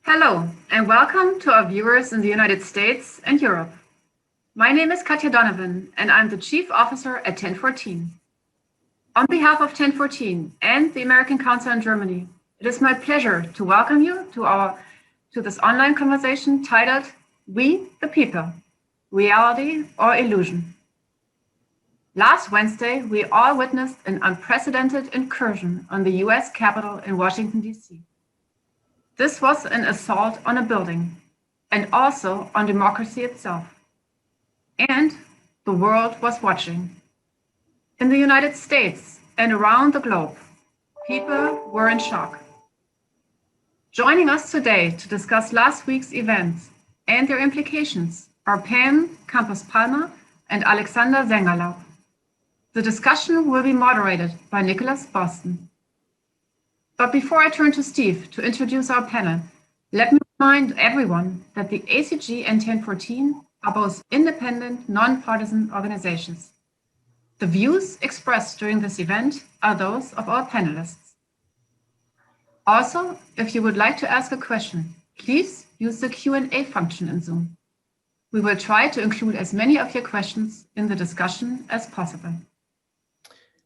Hello, and welcome to our viewers in the United States and Europe. My name is Katja Donovan, and I'm the Chief Officer at 1014. On behalf of 1014 and the American Council in Germany, it is my pleasure to welcome you to this online conversation titled We the People, Reality or Illusion. Last Wednesday, we all witnessed an unprecedented incursion on the US Capitol in Washington, D.C. This was an assault on a building and also on democracy itself. And the world was watching. In the United States and around the globe, people were in shock. Joining us today to discuss last week's events and their implications are Pam Campos-Palma and Alexander Sängerlaub. The discussion will be moderated by Nicholas Boston. But before I turn to Steve to introduce our panel, let me remind everyone that the ACG and 1014 are both independent, non-partisan organizations. The views expressed during this event are those of our panelists. Also, if you would like to ask a question, please use the Q&A function in Zoom. We will try to include as many of your questions in the discussion as possible.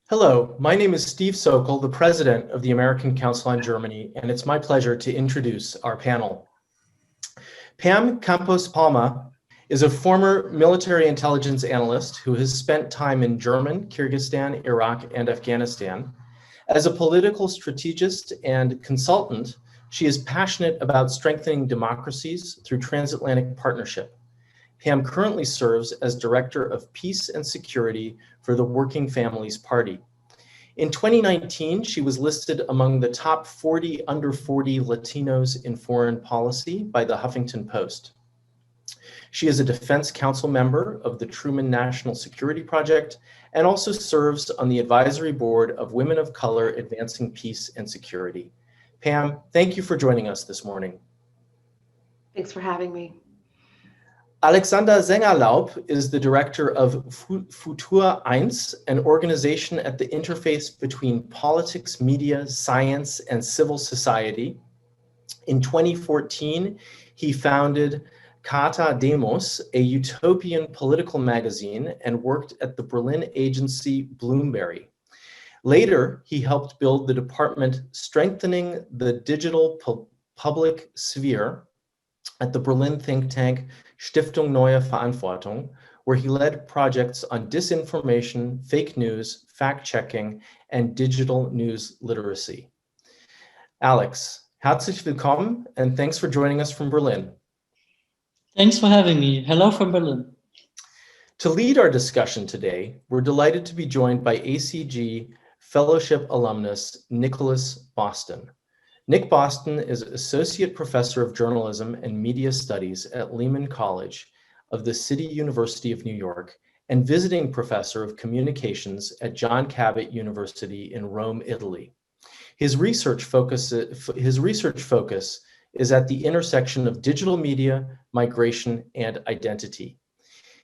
Hello, my name is Steve Sokol, the president of the American Council on Germany, and it's my pleasure to introduce our panel. Pam Campos-Palma is a former military intelligence analyst who has spent time in Germany, Kyrgyzstan, Iraq, and Afghanistan. As a political strategist and consultant, she is passionate about strengthening democracies through transatlantic partnership. Pam currently serves as Director of Peace and Security for the Working Families Party. In 2019, she was listed among the top 40 under 40 Latinos in foreign policy by the Huffington Post. She is a Defense Council member of the Truman National Security Project and also serves on the advisory board of Women of Color Advancing Peace and Security. Pam, thank you for joining us this morning. Thanks for having me. Alexander Sängerlaub is the director of Futur, eins, an organization at the interface between politics, media, science, and civil society. In 2014, he founded Carta Demos, a utopian political magazine, and worked at the Berlin agency Bloomberry. Later, he helped build the department Strengthening the Digital Public Sphere at the Berlin think tank Stiftung Neue Verantwortung, where he led projects on disinformation, fake news, fact-checking, and digital news literacy. Alex, herzlich willkommen, and thanks for joining us from Berlin. Thanks for having me. Hello from Berlin. To lead our discussion today, we're delighted to be joined by ACG Fellowship alumnus Nicholas Boston. Nick Boston is Associate Professor of Journalism and Media Studies at Lehman College of the City University of New York and Visiting Professor of Communications at John Cabot University in Rome, Italy. His research focus is at the intersection of digital media, migration, and identity.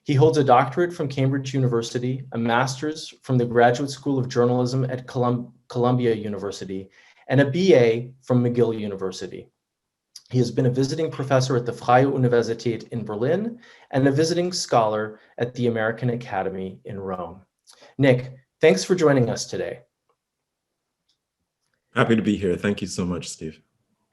He holds a doctorate from Cambridge University, a master's from the Graduate School of Journalism at Columbia University, and a BA from McGill University. He has been a visiting professor at the Freie Universität in Berlin and a visiting scholar at the American Academy in Rome. Nick, thanks for joining us today. Happy to be here. Thank you so much, Steve.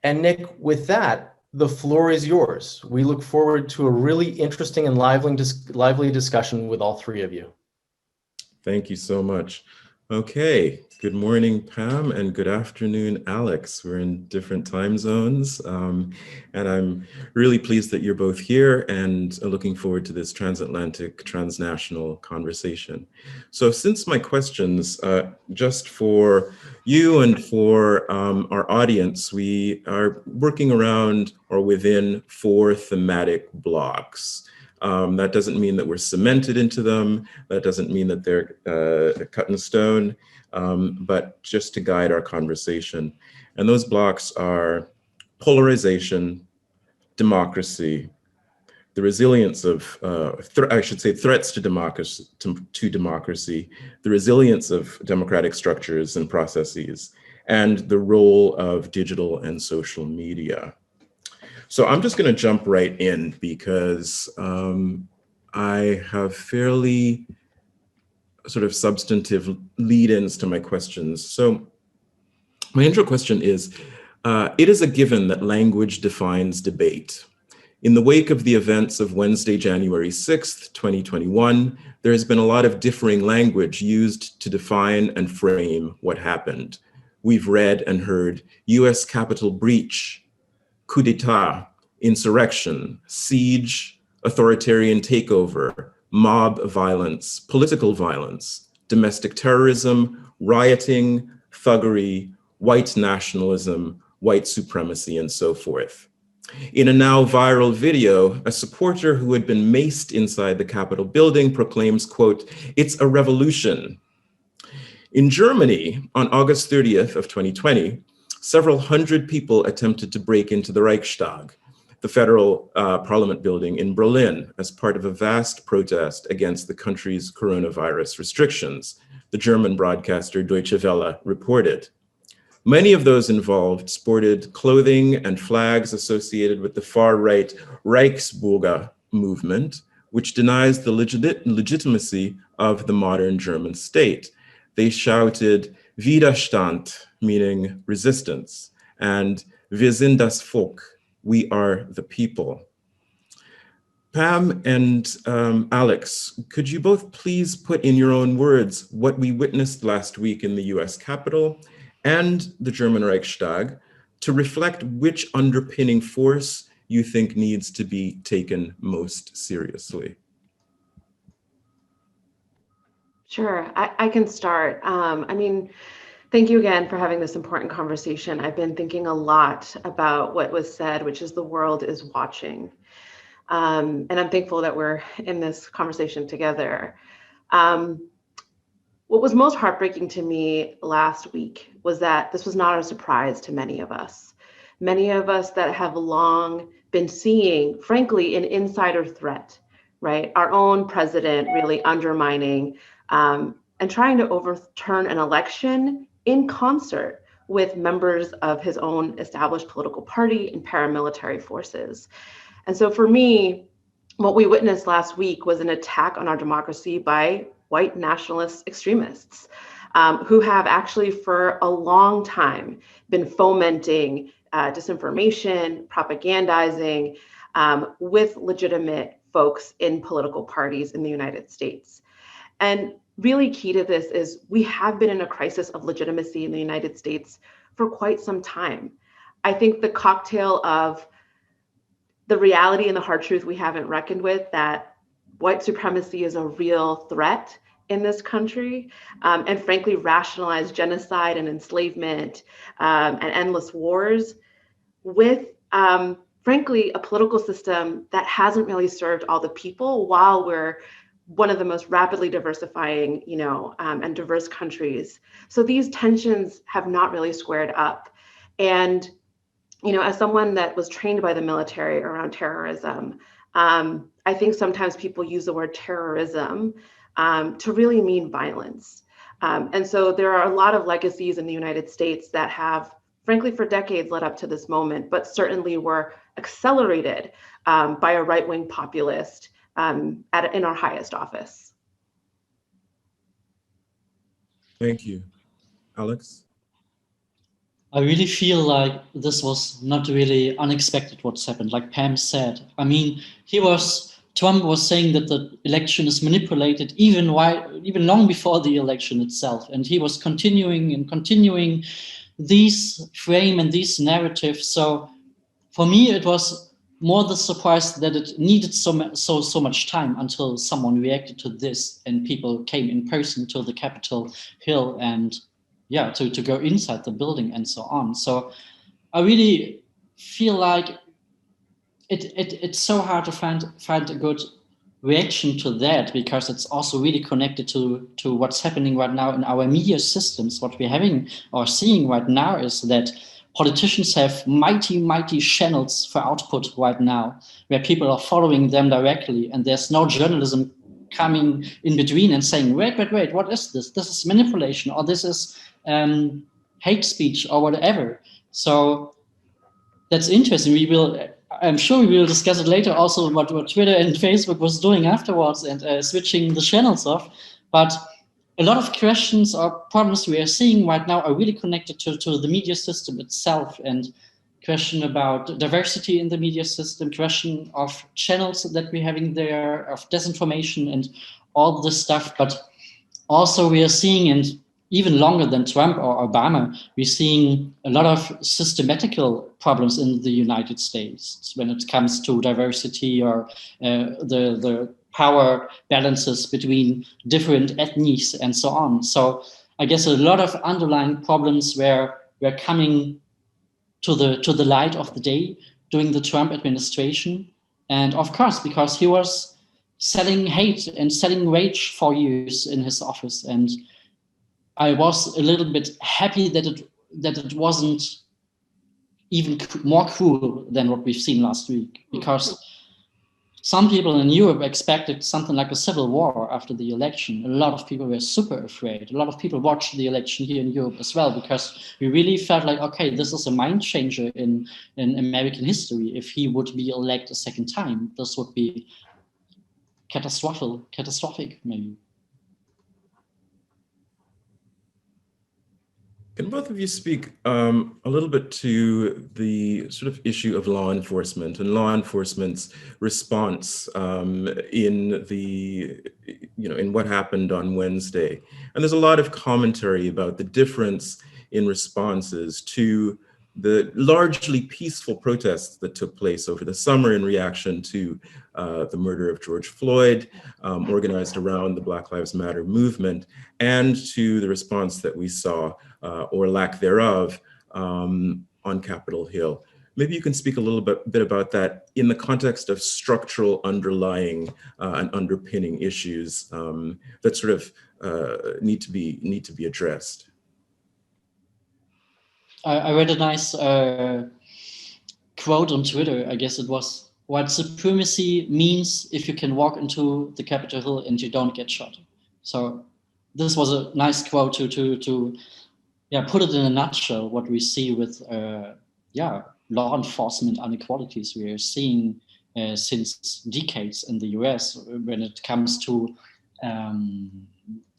And Nick, with that, the floor is yours. We look forward to a really interesting and lively discussion with all three of you. Thank you so much. Okay, good morning, Pam, and good afternoon, Alex. We're in different time zones, and I'm really pleased that you're both here and looking forward to this transatlantic, transnational conversation. So since my questions, just for you and for our audience, we are working around or within 4 thematic blocks. That doesn't mean that we're cemented into them. That doesn't mean that they're cut in stone, but just to guide our conversation. And those blocks are polarization, democracy, the resilience of, threats to democracy, the resilience of democratic structures and processes, and the role of digital and social media. So I'm just going to jump right in because I have fairly sort of substantive lead-ins to my questions. So my intro question is, it is a given that language defines debate. In the wake of the events of Wednesday, January 6th, 2021, there has been a lot of differing language used to define and frame what happened. We've read and heard US Capitol breach, coup d'etat, insurrection, siege, authoritarian takeover, mob violence, political violence, domestic terrorism, rioting, thuggery, white nationalism, white supremacy, and so forth. In a now viral video, a supporter who had been maced inside the Capitol building proclaims, quote, "It's a revolution." In Germany, on August 30th of 2020, several hundred people attempted to break into the Reichstag, the federal parliament building in Berlin, as part of a vast protest against the country's coronavirus restrictions, the German broadcaster Deutsche Welle reported. Many of those involved sported clothing and flags associated with the far-right Reichsbürger movement, which denies the legitimacy of the modern German state. They shouted Widerstand, meaning resistance, and Wir sind das Volk, we are the people. Pam and Alex, could you both please put in your own words what we witnessed last week in the US Capitol and the German Reichstag to reflect which underpinning force you think needs to be taken most seriously? Sure, I can start. Thank you again for having this important conversation. I've been thinking a lot about what was said, which is the world is watching. And I'm thankful that we're in this conversation together. What was most heartbreaking to me last week was that this was not a surprise to many of us. Many of us that have long been seeing, frankly, an insider threat, right? Our own president really undermining and trying to overturn an election in concert with members of his own established political party and paramilitary forces. And so for me, what we witnessed last week was an attack on our democracy by white nationalist extremists who have actually for a long time been fomenting disinformation, propagandizing with legitimate folks in political parties in the United States. And really key to this is we have been in a crisis of legitimacy in the United States for quite some time. I think the cocktail of the reality and the hard truth we haven't reckoned with, that white supremacy is a real threat in this country, and frankly rationalized genocide and enslavement and endless wars with frankly a political system that hasn't really served all the people while we're one of the most rapidly diversifying, and diverse countries. So these tensions have not really squared up. And as someone that was trained by the military around terrorism, I think sometimes people use the word terrorism to really mean violence. And so there are a lot of legacies in the United States that have, frankly, for decades led up to this moment, but certainly were accelerated by a right-wing populist in our highest office. Thank you. Alex? I really feel like this was not really unexpected what's happened, like Pam said. I mean, Trump was saying that the election is manipulated even long before the election itself. And he was continuing these frame and these narratives. So for me, it was more the surprise that it needed so much time until someone reacted to this and people came in person to the Capitol Hill and to go inside the building and so on. So I really feel like it's so hard to find a good reaction to that, because it's also really connected to what's happening right now in our media systems. What we're having or seeing right now is that politicians have mighty channels for output right now, where people are following them directly, and there's no journalism coming in between and saying, wait, what is this? This is manipulation, or this is hate speech or whatever. So that's interesting. I'm sure we will discuss it later also what Twitter and Facebook was doing afterwards and switching the channels off. But a lot of questions or problems we are seeing right now are really connected to the media system itself, and question about diversity in the media system, question of channels that we're having there, of disinformation and all this stuff. But also we are seeing, and even longer than Trump or Obama, we're seeing a lot of systematical problems in the United States when it comes to diversity or the power balances between different ethnies and so on. So I guess a lot of underlying problems were coming to the light of the day during the Trump administration. And of course, because he was selling hate and selling rage for years in his office. And I was a little bit happy that it wasn't even more cruel than what we've seen last week, because some people in Europe expected something like a civil war after the election. A lot of people were super afraid. A lot of people watched the election here in Europe as well, because we really felt like, okay, this is a mind changer in American history. If he would be elected a second time, this would be catastrophic maybe. Can both of you speak a little bit to the sort of issue of law enforcement and law enforcement's response in what happened on Wednesday? And there's a lot of commentary about the difference in responses to the largely peaceful protests that took place over the summer in reaction to the murder of George Floyd, organized around the Black Lives Matter movement, and to the response that we saw, or lack thereof, on Capitol Hill. Maybe you can speak a little bit about that in the context of structural underlying and underpinning issues that sort of need to be addressed. I read a nice quote on Twitter. I guess it was, "White supremacy means if you can walk into the Capitol Hill and you don't get shot." So this was a nice quote to put it in a nutshell what we see with law enforcement inequalities we are seeing since decades in the US when it comes to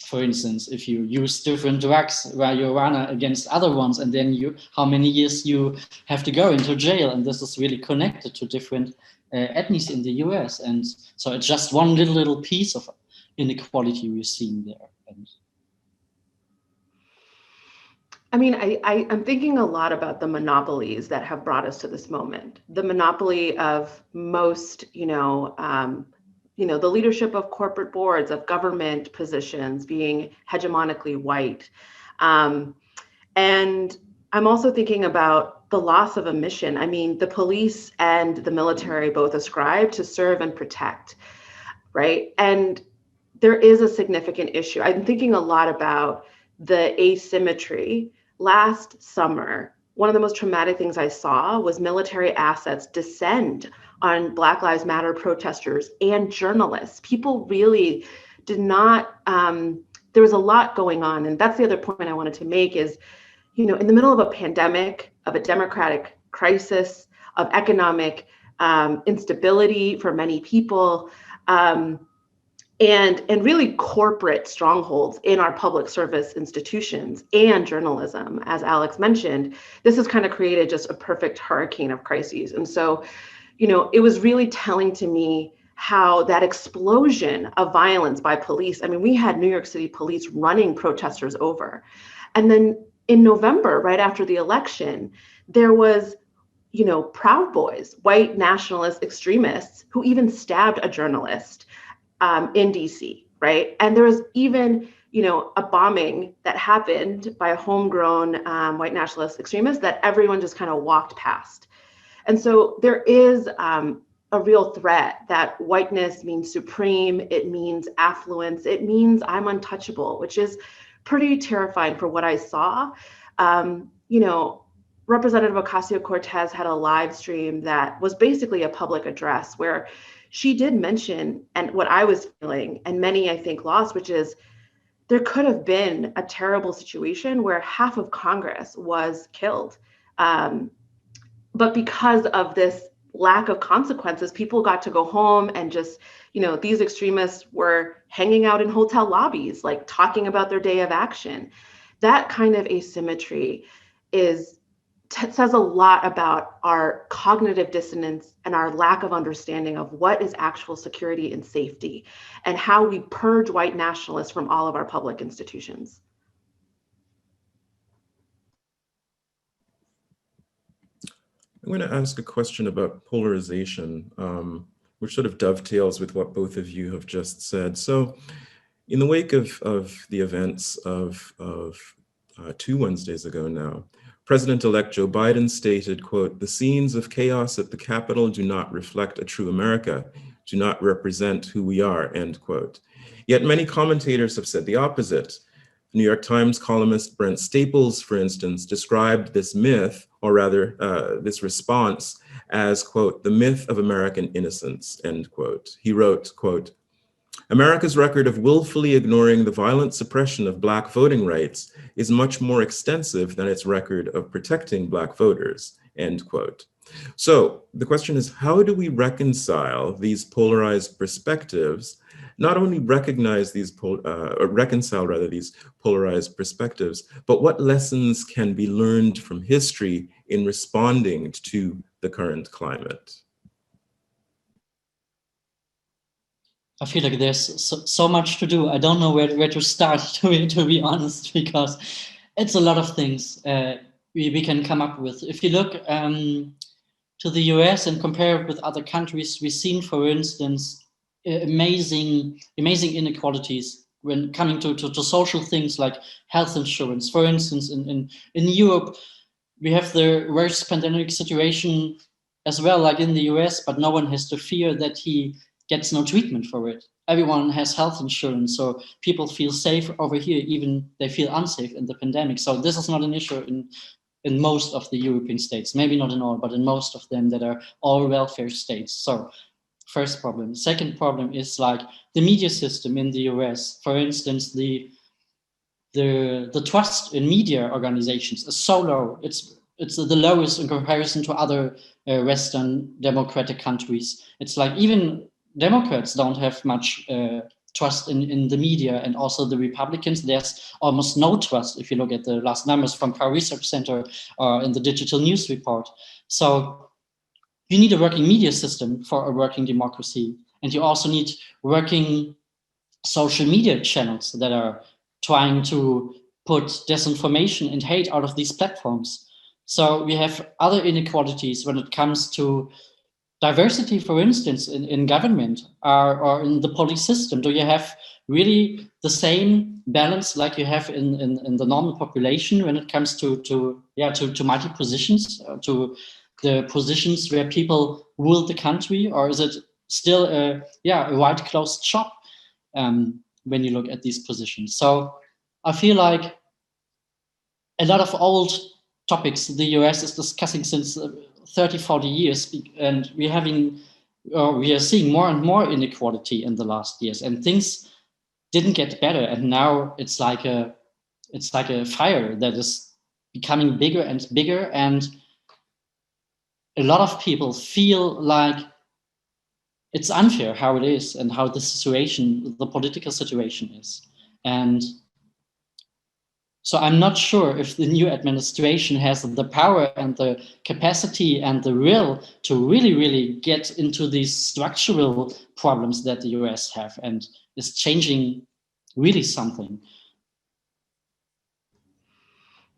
for instance, if you use different drugs, marijuana against other ones, and then how many years you have to go into jail, and this is really connected to different ethnies in the US, and so it's just one little piece of inequality we're seeing there. And I mean, I'm thinking a lot about the monopolies that have brought us to this moment. The monopoly of most, the leadership of corporate boards, of government positions being hegemonically white. And I'm also thinking about the loss of a mission. I mean, the police and the military both ascribe to serve and protect, right? And there is a significant issue. I'm thinking a lot about the asymmetry. Last summer, one of the most traumatic things I saw was military assets descend on Black Lives Matter protesters and journalists. People really did not, there was a lot going on. And that's the other point I wanted to make is, in the middle of a pandemic, of a democratic crisis, of economic instability for many people, and really corporate strongholds in our public service institutions and journalism, as Alex mentioned, this has kind of created just a perfect hurricane of crises. And so, it was really telling to me how that explosion of violence by police, I mean, we had New York City police running protesters over. And then in November, right after the election, there was, Proud Boys, white nationalist extremists who even stabbed a journalist in DC, right? And there was even, a bombing that happened by a homegrown white nationalist extremist that everyone just kind of walked past. And so there is a real threat that whiteness means supreme, it means affluence, it means I'm untouchable, which is pretty terrifying for what I saw. Representative Ocasio-Cortez had a live stream that was basically a public address where she did mention, and what I was feeling, and many I think lost, which is there could have been a terrible situation where half of Congress was killed. But because of this lack of consequences. People got to go home and just, these extremists were hanging out in hotel lobbies, like talking about their day of action. That kind of asymmetry says a lot about our cognitive dissonance and our lack of understanding of what is actual security and safety, and how we purge white nationalists from all of our public institutions. I'm going to ask a question about polarization, which sort of dovetails with what both of you have just said. So in the wake of the events of 2 Wednesdays ago now, President-elect Joe Biden stated, quote, "The scenes of chaos at the Capitol do not reflect a true America, do not represent who we are," end quote. Yet many commentators have said the opposite. New York Times columnist Brent Staples, for instance, described this myth, or rather this response, as, quote, "the myth of American innocence," end quote. He wrote, quote, "America's record of willfully ignoring the violent suppression of Black voting rights is much more extensive than its record of protecting Black voters," end quote. So the question is, how do we reconcile these polarized perspectives, not only reconcile these polarized perspectives, but what lessons can be learned from history in responding to the current climate? I feel like there's so much to do. I don't know where to start, to be honest, because it's a lot of things we can come up with. If you look to the US and compare it with other countries, we've seen, for instance, amazing inequalities when coming to social things like health insurance. For instance, in Europe, we have the worst pandemic situation as well, like in the US, but no one has to fear that he gets no treatment for it. Everyone has health insurance, so people feel safe over here, even they feel unsafe in the pandemic. So this is not an issue in most of the European states, maybe not in all, but in most of them that are all welfare states. So first problem. Second problem is like the media system in the US. For instance, the trust in media organizations is so low. It's the lowest in comparison to other Western democratic countries. It's like even Democrats don't have much trust in the media, and also the Republicans, there's almost no trust if you look at the last numbers from Pew Research Center or in the Digital News Report. So you need a working media system for a working democracy, and you also need working social media channels that are trying to put disinformation and hate out of these platforms. So we have other inequalities when it comes to diversity, for instance, in government or in the police system. Do you have really the same balance like you have in the normal population when it comes to multi positions, to the positions where people rule the country, or is it still a white closed shop when you look at these positions? So I feel like a lot of old topics the US is discussing since 30, 40 years, and we are seeing more and more inequality in the last years, and things didn't get better, and now it's like a fire that is becoming bigger and bigger, and a lot of people feel like it's unfair how it is and how the political situation is. And so I'm not sure if the new administration has the power and the capacity and the will to really, really get into these structural problems that the US have and is changing really something.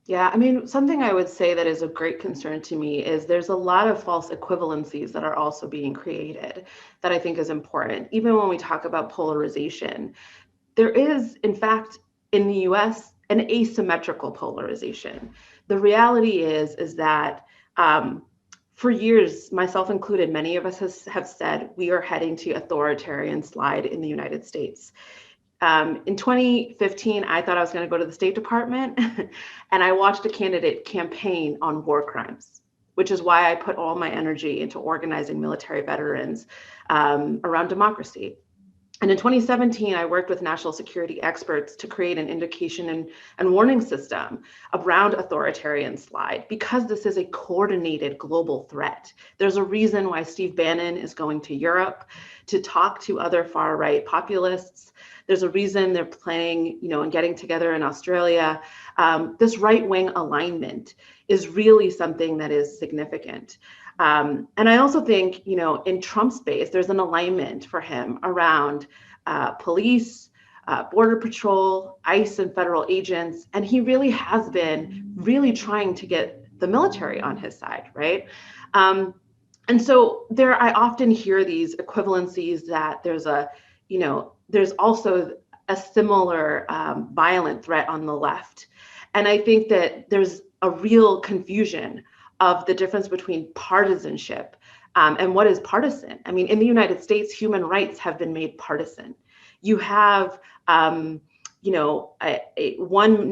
Yeah, I mean, something I would say that is of great concern to me is there's a lot of false equivalencies that are also being created that I think is important. Even when we talk about polarization, there is, in fact, in the US, an asymmetrical polarization. The reality is that for years, myself included, many of us have said we are heading to authoritarian slide in the United States. In 2015, I thought I was going to go to the State Department, and I watched a candidate campaign on war crimes, which is why I put all my energy into organizing military veterans around democracy. And in 2017, I worked with national security experts to create an indication and warning system around authoritarian slide, because this is a coordinated global threat. There's a reason why Steve Bannon is going to Europe to talk to other far-right populists. There's a reason they're planning, and getting together in Australia. This right-wing alignment is really something that is significant. And I also think, in Trump's base, there's an alignment for him around police, border patrol, ICE and federal agents. And he really has been really trying to get the military on his side, right? And so I often hear these equivalencies that there's also a similar violent threat on the left. And I think that there's a real confusion of the difference between partisanship and what is partisan. I mean, in the United States, human rights have been made partisan. You have, one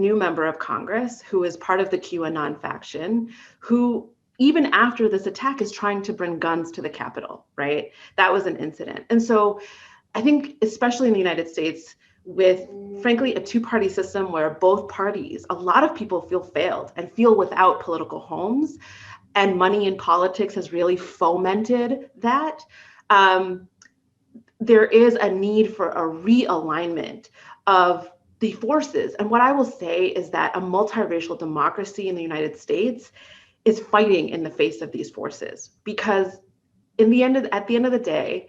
new member of Congress who is part of the QAnon faction, who even after this attack is trying to bring guns to the Capitol, right? That was an incident. And so I think, especially in the United States, with frankly a two-party system where both parties, a lot of people feel failed and feel without political homes, and money in politics has really fomented that. There is a need for a realignment of the forces. And what I will say is that a multiracial democracy in the United States is fighting in the face of these forces, because at the end of the day,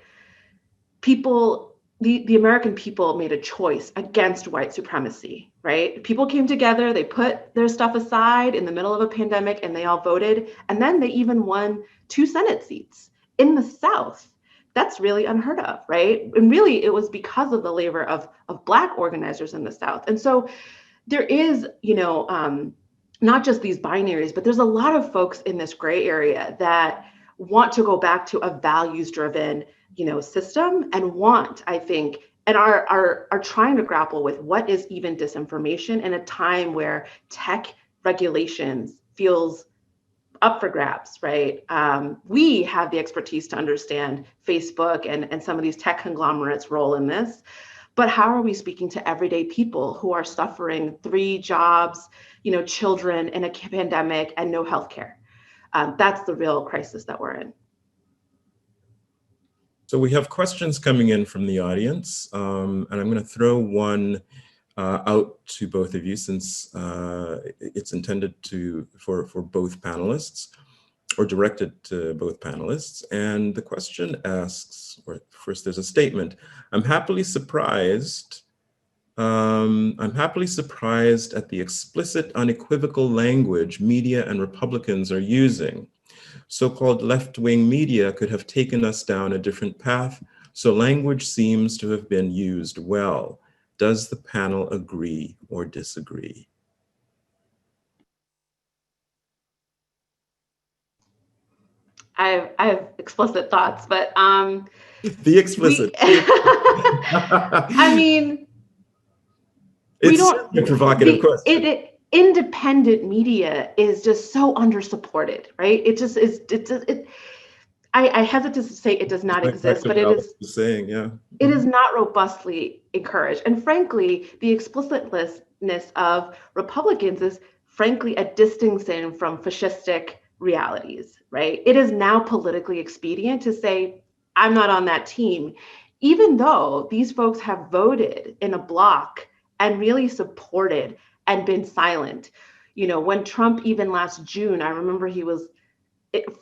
the American people made a choice against white supremacy, right? People came together, they put their stuff aside in the middle of a pandemic, and they all voted. And then they even won 2 Senate seats in the South. That's really unheard of, right? And really, it was because of the labor of Black organizers in the South. And so there is, not just these binaries, but there's a lot of folks in this gray area that want to go back to a values-driven system, and I think, and are trying to grapple with what is even disinformation in a time where tech regulations feels up for grabs, right? We have the expertise to understand Facebook and some of these tech conglomerates' role in this, but how are we speaking to everyday people who are suffering 3 jobs, children in a pandemic and no healthcare? That's the real crisis that we're in. So we have questions coming in from the audience, and I'm going to throw one out to both of you, since it's intended for both panelists, or directed to both panelists. And the question asks, or first there's a statement: I'm happily surprised at the explicit, unequivocal language media and Republicans are using. So-called left-wing media could have taken us down a different path, so language seems to have been used well. Does the panel agree or disagree? I have explicit thoughts, but the explicit. I mean, it's a provocative question. Independent media is just so undersupported, right? It just is. I hesitate to say it does not exist, but it is saying, yeah. It is not robustly encouraged. And frankly, the explicitness of Republicans is frankly a distancing from fascistic realities, right? It is now politically expedient to say, I'm not on that team, even though these folks have voted in a block and really supported and been silent. When Trump, even last June, I remember he was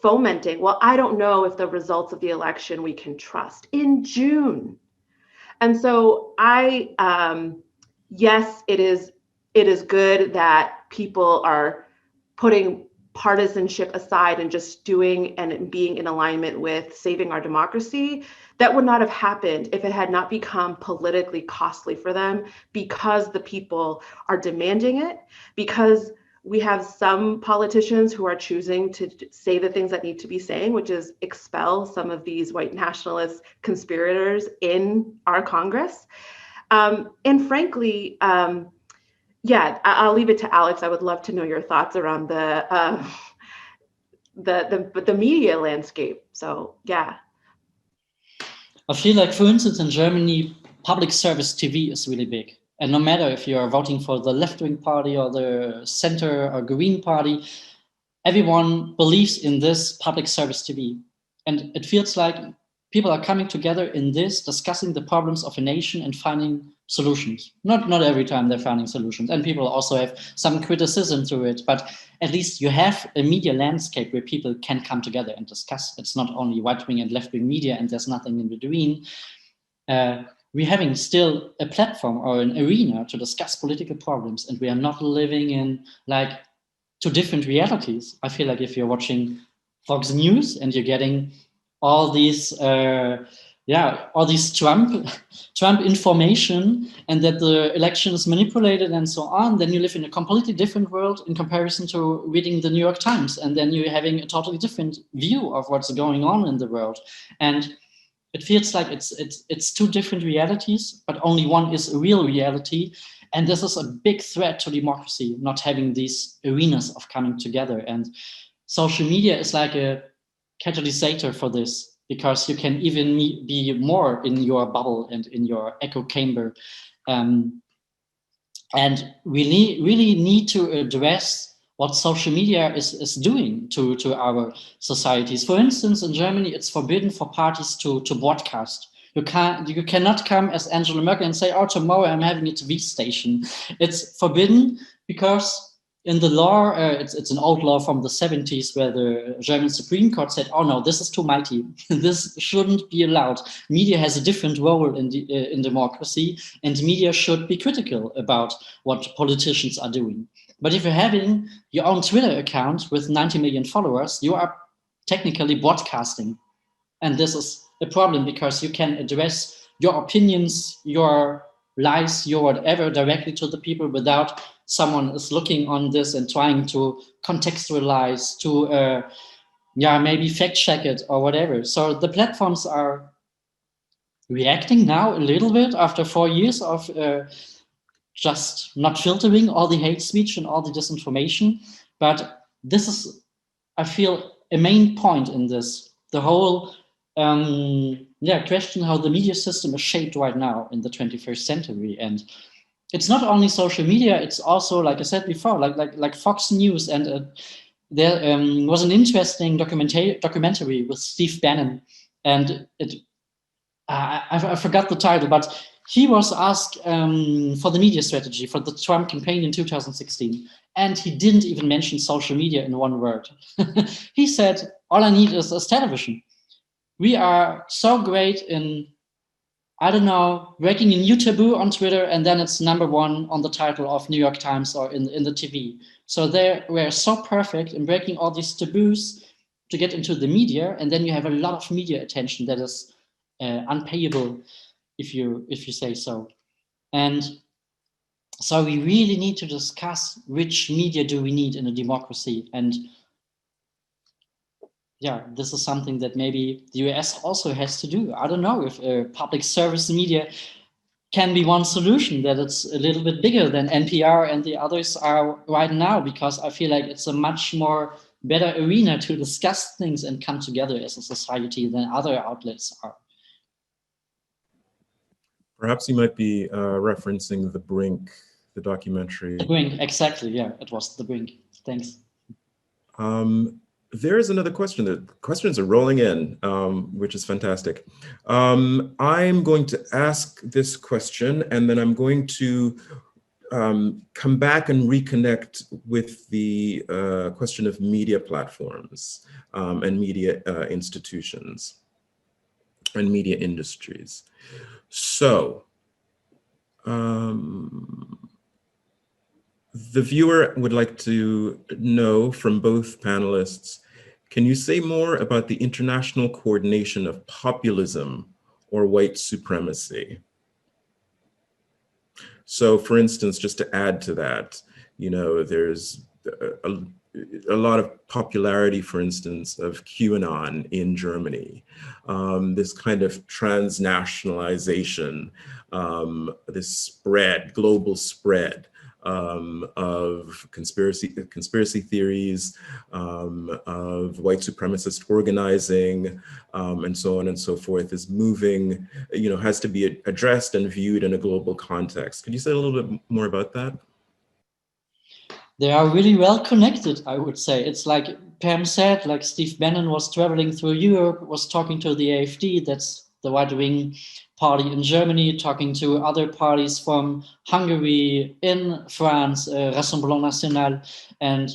fomenting, well, I don't know if the results of the election we can trust, in June. And so yes, it is good that people are putting partisanship aside and just doing and being in alignment with saving our democracy. That would not have happened if it had not become politically costly for them, because the people are demanding it, because we have some politicians who are choosing to say the things that need to be saying, which is expel some of these white nationalist conspirators in our Congress. And frankly, yeah, I'll leave it to Alex. I would love to know your thoughts around the media landscape. So yeah. I feel like, for instance, in Germany, public service TV is really big. And no matter if you're voting for the left-wing party or the center or green party, everyone believes in this public service TV. And it feels like people are coming together in this, discussing the problems of a nation and finding solutions. Not every time they're finding solutions. And people also have some criticism to it, but at least you have a media landscape where people can come together and discuss. It's not only right-wing and left-wing media and there's nothing in between. We're having still a platform or an arena to discuss political problems, and we are not living in like two different realities. I feel like if you're watching Fox News and you're getting all these all these Trump information and that the election is manipulated and so on, then you live in a completely different world in comparison to reading the New York Times, and then you're having a totally different view of what's going on in the world. And it feels like it's two different realities, but only one is a real reality. And this is a big threat to democracy, not having these arenas of coming together. And social media is like a catalyst for this, because you can even be more in your bubble and in your echo chamber. And we really need to address what social media is doing to our societies. For instance, in Germany, it's forbidden for parties to broadcast. You cannot come as Angela Merkel and say, oh, tomorrow I'm having a TV station. It's forbidden because in the law, it's an old law from the 70s where the German Supreme Court said, oh no, this is too mighty. This shouldn't be allowed. Media has a different role in democracy, and media should be critical about what politicians are doing. But if you're having your own Twitter account with 90 million followers, you are technically broadcasting. And this is a problem because you can address your opinions, your lies, your whatever directly to the people without someone is looking on this and trying to contextualize, to maybe fact check it or whatever. So the platforms are reacting now a little bit after 4 years of just not filtering all the hate speech and all the disinformation. But this is, I feel, a main point in this. The whole question how the media system is shaped right now in the 21st century. And it's not only social media, it's also, like I said before, like Fox News. And there was an interesting documentary with Steve Bannon. And I forgot the title, but he was asked for the media strategy for the Trump campaign in 2016. And he didn't even mention social media in one word. He said, all I need is television. We are so great in, I don't know, breaking a new taboo on Twitter, and then it's #1 on the title of New York Times or in the TV. So we're so perfect in breaking all these taboos to get into the media, and then you have a lot of media attention that is unpayable, if you say so. And so we really need to discuss which media do we need in a democracy. And this is something that maybe the US also has to do. I don't know if public service media can be one solution, that it's a little bit bigger than NPR and the others are right now, because I feel like it's a much more better arena to discuss things and come together as a society than other outlets are. Perhaps you might be referencing The Brink, the documentary. The Brink, exactly. Yeah, it was The Brink. Thanks. There is another question. The questions are rolling in, which is fantastic. I'm going to ask this question, and then I'm going to come back and reconnect with the question of media platforms and media institutions and media industries. So, the viewer would like to know from both panelists, can you say more about the international coordination of populism or white supremacy? So for instance, just to add to that, you know, there's a lot of popularity, for instance, of QAnon in Germany, this kind of transnationalization, this spread, global spread of conspiracy theories, of white supremacist organizing, and so on and so forth, is moving, has to be addressed and viewed in a global context. Could you say a little bit more about that? They are really well connected, I would say. It's like Pam said, like Steve Bannon was traveling through Europe, was talking to the AfD, that's the right-wing party in Germany, talking to other parties from Hungary, in France, Rassemblement National, and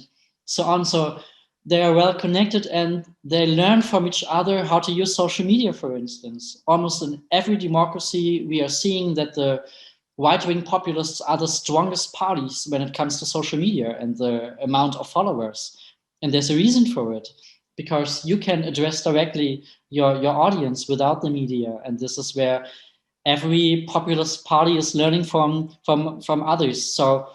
so on. So they are well connected and they learn from each other how to use social media, for instance. Almost in every democracy, we are seeing that the right-wing populists are the strongest parties when it comes to social media and the amount of followers. And there's a reason for it, because you can address directly your audience without the media. And this is where every populist party is learning from others. So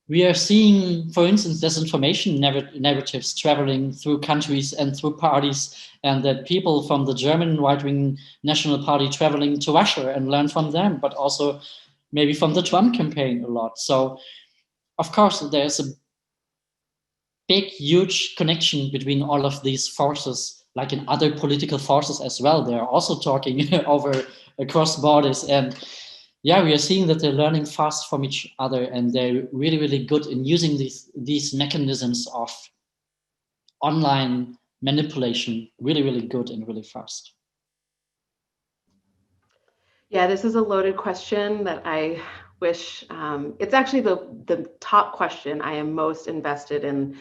we are seeing, for instance, disinformation narratives traveling through countries and through parties, and that people from the German right-wing National Party traveling to Russia and learn from them, but also maybe from the Trump campaign a lot. So, of course, there's a big, huge connection between all of these forces, like in other political forces as well. They're also talking across borders. And yeah, we are seeing that they're learning fast from each other, and they're really, really good in using these mechanisms of online manipulation, really, really good and really fast. Yeah, this is a loaded question that I wish, it's actually the top question I am most invested in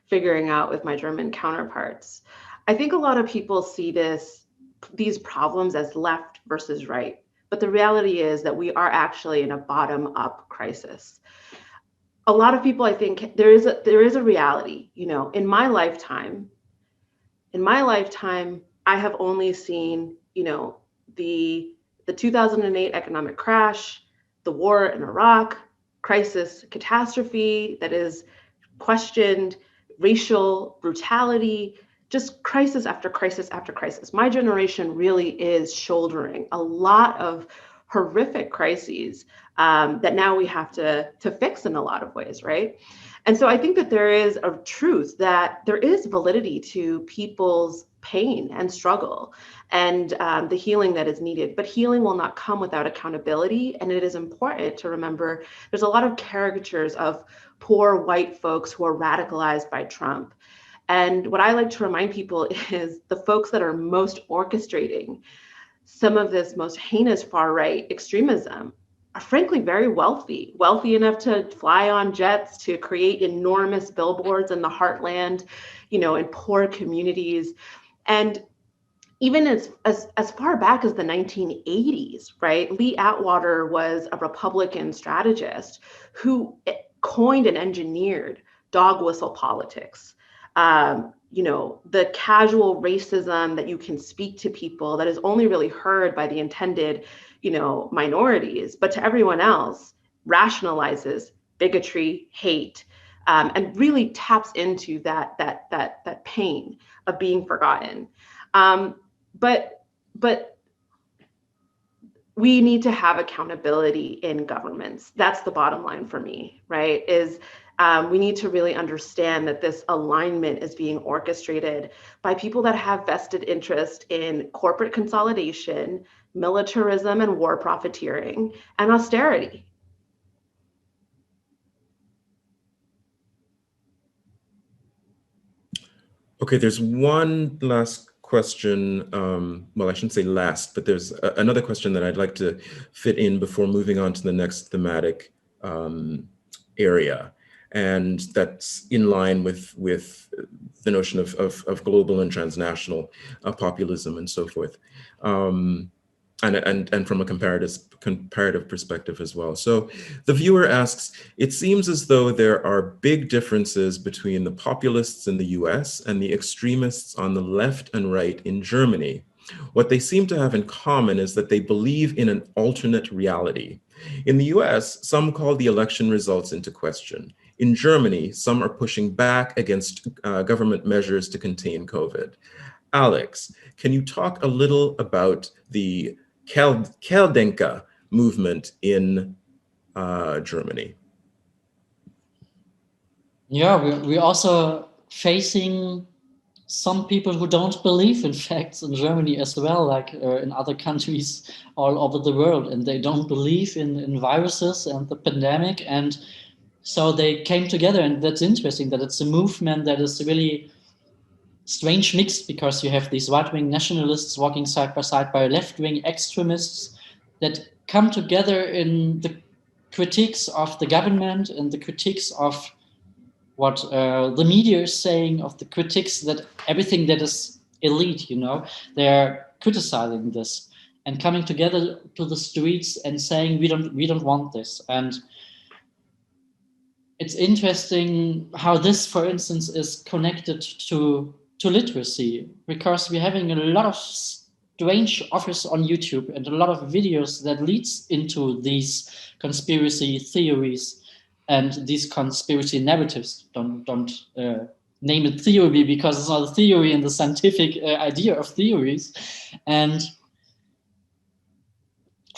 figuring out with my German counterparts. I think a lot of people see these problems as left versus right, but the reality is that we are actually in a bottom-up crisis. A lot of people, I think, there is a reality, in my lifetime, I have only seen, the 2008 economic crash, the war in Iraq, crisis, catastrophe that is questioned, racial brutality, just crisis after crisis after crisis. My generation really is shouldering a lot of horrific crises that now we have to fix in a lot of ways, right? And so I think that there is a truth that there is validity to people's pain and struggle and the healing that is needed. But healing will not come without accountability. And it is important to remember there's a lot of caricatures of poor white folks who are radicalized by Trump. And what I like to remind people is the folks that are most orchestrating some of this most heinous far-right extremism are frankly very wealthy enough to fly on jets, to create enormous billboards in the heartland, in poor communities. And even as far back as the 1980s, right? Lee Atwater was a Republican strategist who coined and engineered dog whistle politics. The casual racism that you can speak to people that is only really heard by the intended, minorities, but to everyone else rationalizes bigotry, hate, and really taps into that pain of being forgotten. But we need to have accountability in governments. That's the bottom line for me, right? We need to really understand that this alignment is being orchestrated by people that have vested interest in corporate consolidation, militarism and war profiteering, and austerity. Okay, there's one last question. Well, I shouldn't say last, but there's another question that I'd like to fit in before moving on to the next thematic area. And that's in line with the notion of global and transnational populism and so forth. And from a comparative perspective as well. So the viewer asks, it seems as though there are big differences between the populists in the US and the extremists on the left and right in Germany. What they seem to have in common is that they believe in an alternate reality. In the US, some call the election results into question. In Germany, some are pushing back against government measures to contain COVID. Alex, can you talk a little about the Querdenker movement in Germany? Yeah, we're also facing some people who don't believe in facts in Germany as well, like in other countries all over the world, and they don't believe in viruses and the pandemic. And so they came together, and that's interesting that it's a movement that is really strange mix, because you have these right-wing nationalists walking side by left-wing extremists that come together in the critiques of the government and the critiques of what the media is saying, of the critics that everything that is elite, they're criticizing this and coming together to the streets and saying we don't want this. And it's interesting how this, for instance, is connected to literacy, because we're having a lot of strange offers on YouTube and a lot of videos that leads into these conspiracy theories and these conspiracy narratives. Don't name it theory, because it's not a theory in the scientific idea of theories. And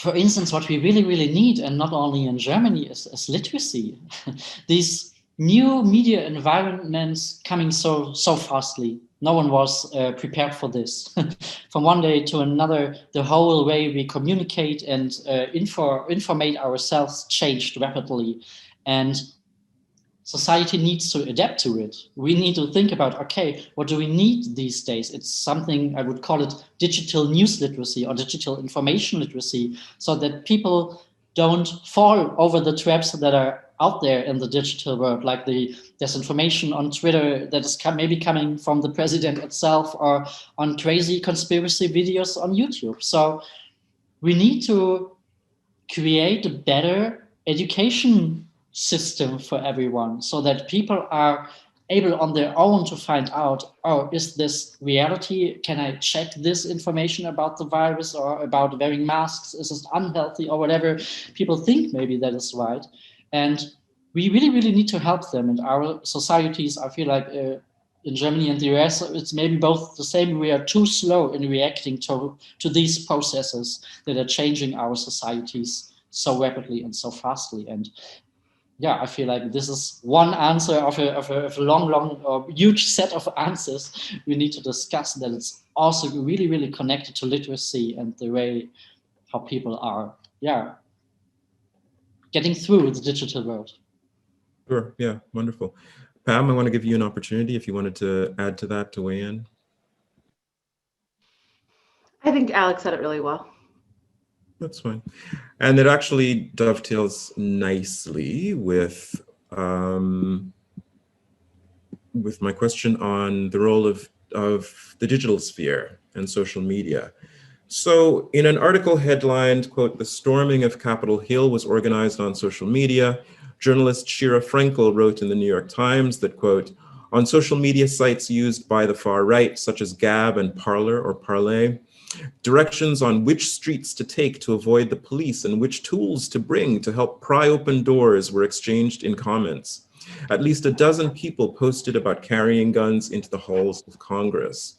for instance, what we really need, and not only in Germany, is literacy. These new media environments coming so fastly. No one was prepared for this. From one day to another, the whole way we communicate and informate ourselves changed rapidly. And society needs to adapt to it. We need to think about, okay, what do we need these days? It's something, I would call it digital news literacy or digital information literacy, so that people don't fall over the traps that are out there in the digital world, like the disinformation on Twitter that is maybe coming from the president itself, or on crazy conspiracy videos on YouTube. So we need to create a better education system for everyone, so that people are able on their own to find out, oh, is this reality? Can I check this information about the virus or about wearing masks? Is this unhealthy or whatever people think maybe that is right? And we really need to help them. And our societies, I feel like in Germany and the US, it's maybe both the same. We are too slow in reacting to these processes that are changing our societies so rapidly and so fastly. And yeah, I feel like this is one answer of a long, huge set of answers we need to discuss, that it's also really connected to literacy and the way how people are, getting through the digital world. Sure, yeah, wonderful. Pam, I want to give you an opportunity if you wanted to add to that, to weigh in. I think Alex said it really well. That's fine. And it actually dovetails nicely with my question on the role of the digital sphere and social media. So in an article headlined, quote, "The storming of Capitol Hill was organized on social media," journalist Shira Frenkel wrote in the New York Times that, quote, "On social media sites used by the far right, such as Gab and Parler or Parler, directions on which streets to take to avoid the police and which tools to bring to help pry open doors were exchanged in comments. At least a dozen people posted about carrying guns into the halls of Congress.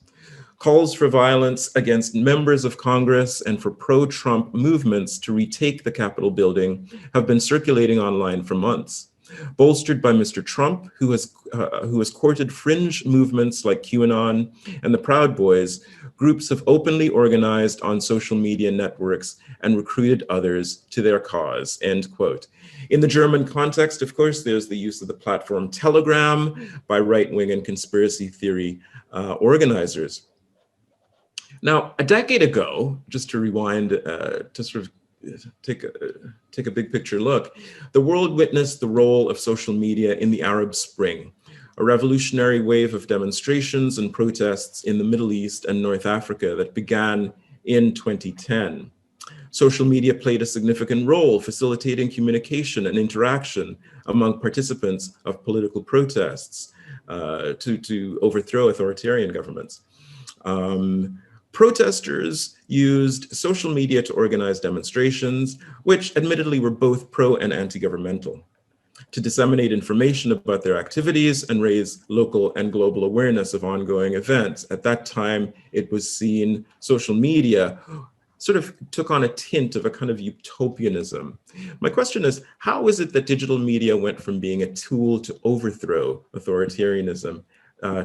Calls for violence against members of Congress and for pro-Trump movements to retake the Capitol building have been circulating online for months. Bolstered by Mr. Trump, who has courted fringe movements like QAnon and the Proud Boys, groups have openly organized on social media networks and recruited others to their cause," end quote. In the German context, of course, there's the use of the platform Telegram by right-wing and conspiracy theory organizers. Now, a decade ago, just to rewind, to sort of take a big picture look, the world witnessed the role of social media in the Arab Spring, a revolutionary wave of demonstrations and protests in the Middle East and North Africa that began in 2010. Social media played a significant role facilitating communication and interaction among participants of political protests to overthrow authoritarian governments. Protesters used social media to organize demonstrations, which admittedly were both pro and anti-governmental, to disseminate information about their activities and raise local and global awareness of ongoing events. At that time, it was seen social media sort of took on a tint of a kind of utopianism. My question is, how is it that digital media went from being a tool to overthrow authoritarianism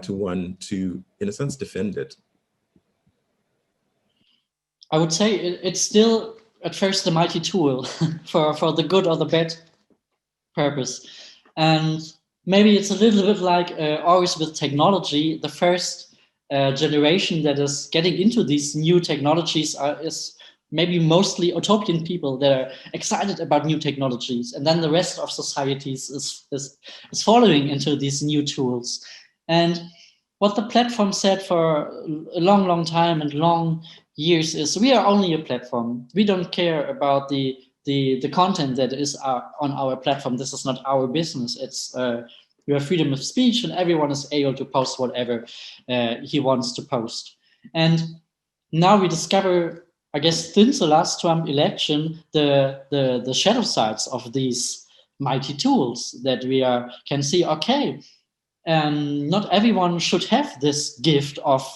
to one to, in a sense, defend it? I would say it's still at first a mighty tool for the good or the bad purpose. And maybe it's a little bit like always with technology, the first generation that is getting into these new technologies is maybe mostly utopian people that are excited about new technologies. And then the rest of societies is following into these new tools. And what the platform said for a long, long time and long years is, we are only a platform. We don't care about the content that is on our platform. This is not our business. It's we have freedom of speech, and everyone is able to post whatever he wants to post. And now we discover, I guess, since the last Trump election, the shadow sides of these mighty tools that we can see. Okay, not everyone should have this gift of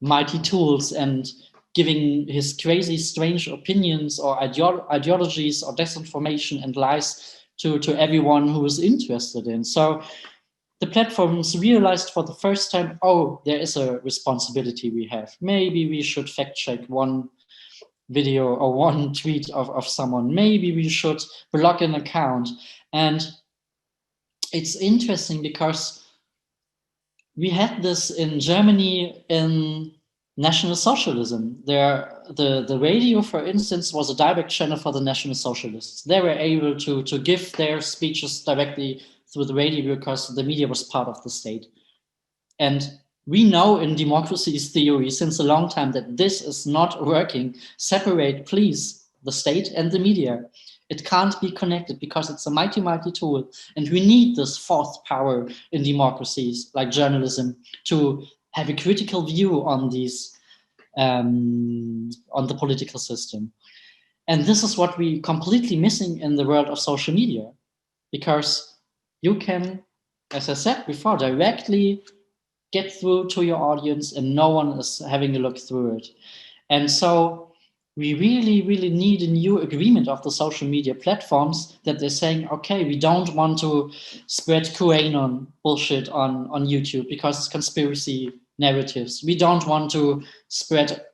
mighty tools and giving his crazy, strange opinions or ideologies or disinformation and lies to everyone who is interested in. So the platforms realized for the first time, oh, there is a responsibility we have. Maybe we should fact check one video or one tweet of someone. Maybe we should block an account. And it's interesting because we had this in Germany in National Socialism. The radio, for instance, was a direct channel for the National Socialists. They were able to give their speeches directly through the radio because the media was part of the state. And we know in democracies theory since a long time that this is not working. Separate, please, the state and the media. It can't be connected because it's a mighty, mighty tool. And we need this fourth power in democracies like journalism to have a critical view on these, on the political system. And this is what we completely missing in the world of social media, because you can, as I said before, directly get through to your audience and no one is having a look through it. And so we really, really need a new agreement of the social media platforms that they're saying, okay, we don't want to spread QAnon bullshit on YouTube because it's conspiracy narratives. We don't want to spread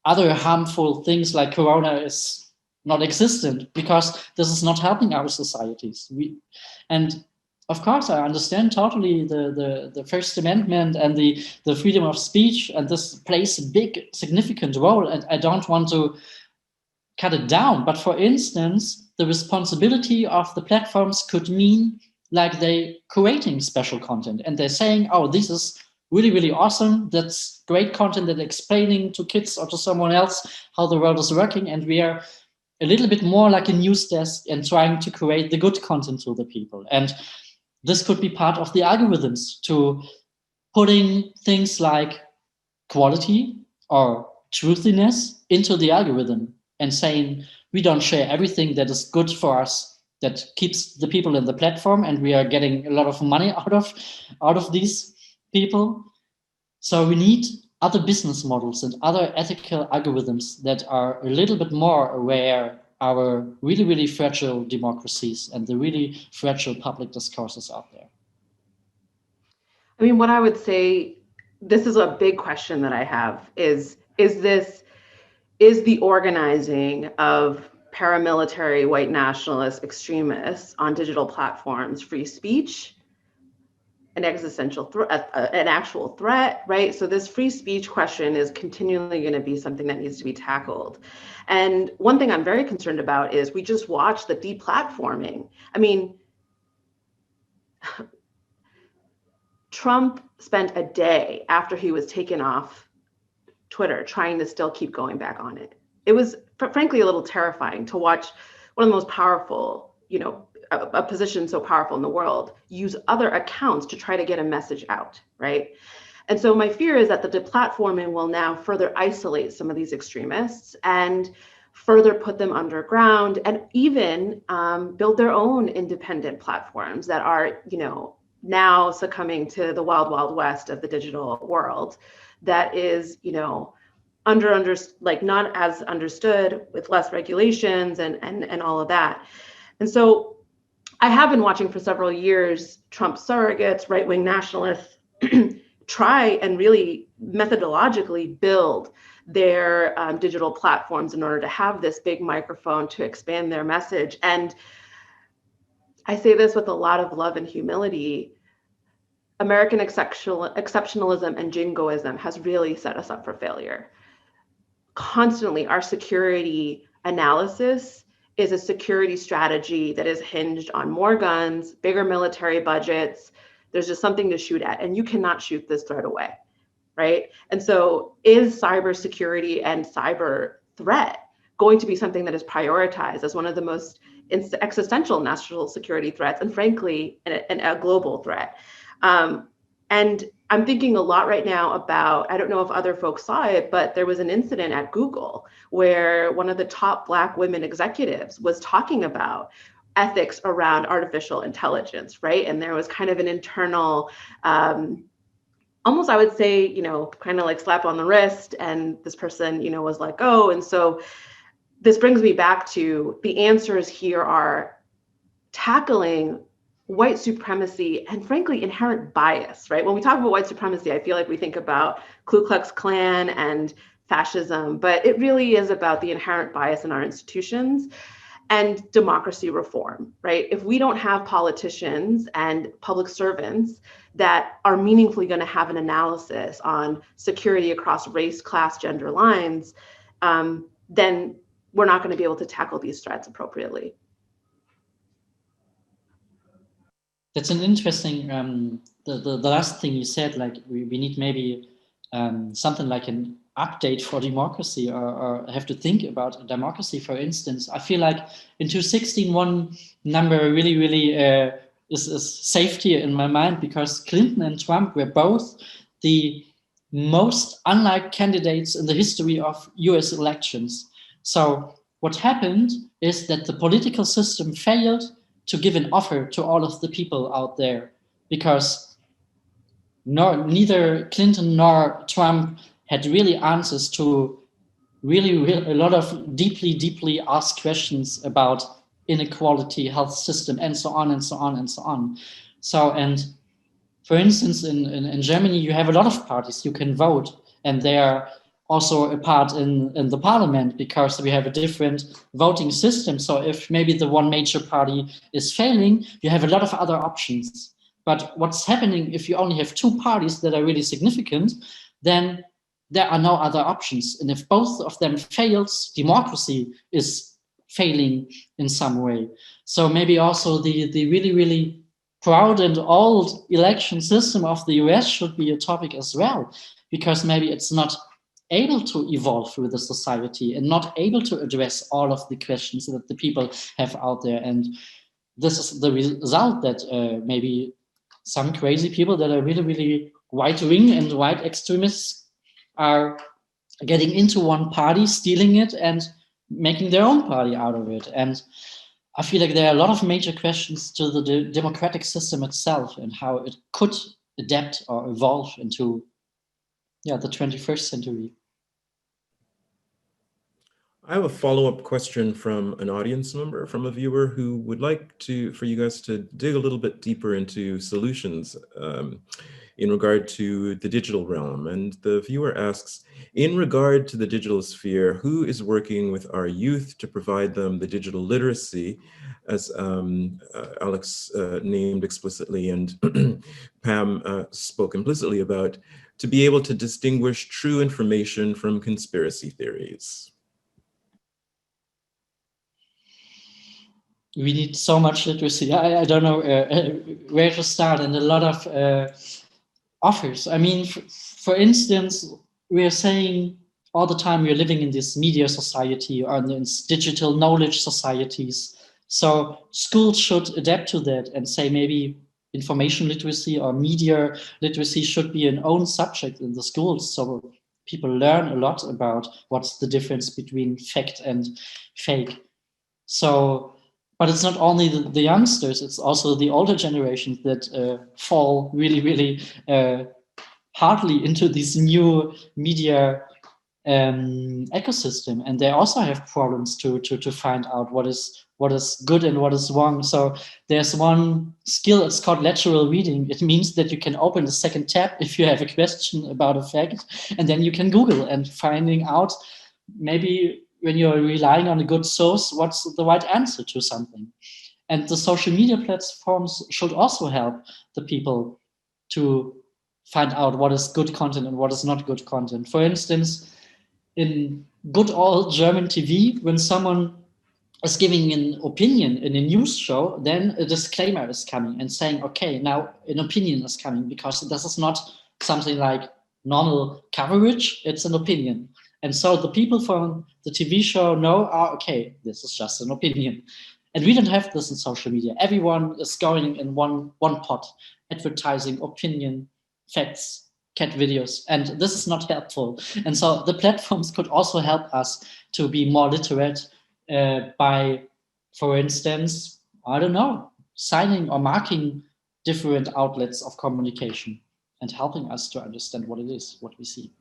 other harmful things like Corona is not existent because this is not helping our societies. And of course, I understand totally the First Amendment and the freedom of speech, and this plays a big, significant role, and I don't want to cut it down. But for instance, the responsibility of the platforms could mean like they creating special content, and they're saying, oh, this is really, really awesome. That's great content that explaining to kids or to someone else how the world is working, and we are a little bit more like a news desk and trying to create the good content to the people. And this could be part of the algorithms to putting things like quality or truthiness into the algorithm and saying, we don't share everything that is good for us, that keeps the people in the platform, and we are getting a lot of money out of these people. So we need other business models and other ethical algorithms that are a little bit more aware our really, really fragile democracies and the really fragile public discourses out there. I mean, what I would say, this is a big question that I have, is the organizing of paramilitary white nationalist extremists on digital platforms free speech, an existential threat, an actual threat, right? So this free speech question is continually going to be something that needs to be tackled. And one thing I'm very concerned about is we just watched the deplatforming. I mean, Trump spent a day after he was taken off Twitter trying to still keep going back on it. It was frankly a little terrifying to watch one of the most powerful, a position so powerful in the world, use other accounts to try to get a message out, right? And so my fear is that the deplatforming will now further isolate some of these extremists and further put them underground, and even build their own independent platforms that are, now succumbing to the wild, wild west of the digital world that is, not as understood, with less regulations and all of that. And so I have been watching for several years Trump surrogates, right-wing nationalists try and really methodologically build their digital platforms in order to have this big microphone to expand their message. And I say this with a lot of love and humility. American exceptionalism and jingoism has really set us up for failure. Constantly, our security analysis is a security strategy that is hinged on more guns, bigger military budgets. There's just something to shoot at, and you cannot shoot this threat away, right? And so is cybersecurity and cyber threat going to be something that is prioritized as one of the most existential national security threats, and frankly, a global threat? And I'm thinking a lot right now about, I don't know if other folks saw it, but there was an incident at Google where one of the top Black women executives was talking about ethics around artificial intelligence, right? And there was kind of an internal, almost I would say, kind of like slap on the wrist, and this person, was let go. And so this brings me back to the answers here are tackling white supremacy and frankly inherent bias, right? When we talk about white supremacy, I feel like we think about Ku Klux Klan and fascism, but it really is about the inherent bias in our institutions and democracy reform, right? If we don't have politicians and public servants that are meaningfully going to have an analysis on security across race, class, gender lines, then we're not going to be able to tackle these threats appropriately. That's an interesting, the last thing you said, like we need maybe something like an update for democracy, or have to think about democracy, for instance. I feel like in 2016, one number really is safety in my mind, because Clinton and Trump were both the most unlike candidates in the history of US elections. So what happened is that the political system failed to give an offer to all of the people out there, because neither Clinton nor Trump had really answers to really a lot of deeply asked questions about inequality, health system, and so on and so on and so on. So, and for instance, in Germany, you have a lot of parties you can vote, and they are also a part in the parliament, because we have a different voting system. So if maybe the one major party is failing, you have a lot of other options. But what's happening if you only have two parties that are really significant, then there are no other options. And if both of them fails, democracy is failing in some way. So maybe also the really proud and old election system of the US should be a topic as well, because maybe it's not able to evolve with the society and not able to address all of the questions that the people have out there. And this is the result that maybe some crazy people that are really right-wing and white extremists are getting into one party, stealing it, and making their own party out of it. And I feel like there are a lot of major questions to the democratic system itself and how it could adapt or evolve into the 21st century. I have a follow-up question from an audience member, from a viewer who would like for you guys to dig a little bit deeper into solutions in regard to the digital realm. And the viewer asks, in regard to the digital sphere, who is working with our youth to provide them the digital literacy, as Alex named explicitly and Pam spoke implicitly about, to be able to distinguish true information from conspiracy theories? We need so much literacy. I don't know where to start, and a lot of offers. I mean, for instance, we are saying all the time we're living in this media society or in these digital knowledge societies. So schools should adapt to that and say maybe information literacy or media literacy should be an own subject in the schools. So people learn a lot about what's the difference between fact and fake. So, but it's not only the youngsters, it's also the older generations that fall really hardly into these new media ecosystem, and they also have problems to find out what is good and what is wrong. So there's one skill, it's called lateral reading. It means that you can open a second tab if you have a question about a fact, and then you can Google and finding out, maybe when you're relying on a good source, what's the right answer to something. And the social media platforms should also help the people to find out what is good content and what is not good content. For instance, in good old German TV, when someone is giving an opinion in a news show, then a disclaimer is coming and saying, okay, now an opinion is coming, because this is not something like normal coverage, it's an opinion. And so the people from the TV show know, okay, this is just an opinion. And we don't have this in social media. Everyone is going in one pot, advertising, opinion, facts, cat videos, and this is not helpful. And so the platforms could also help us to be more literate by, for instance, I don't know, signing or marking different outlets of communication and helping us to understand what it is, what we see.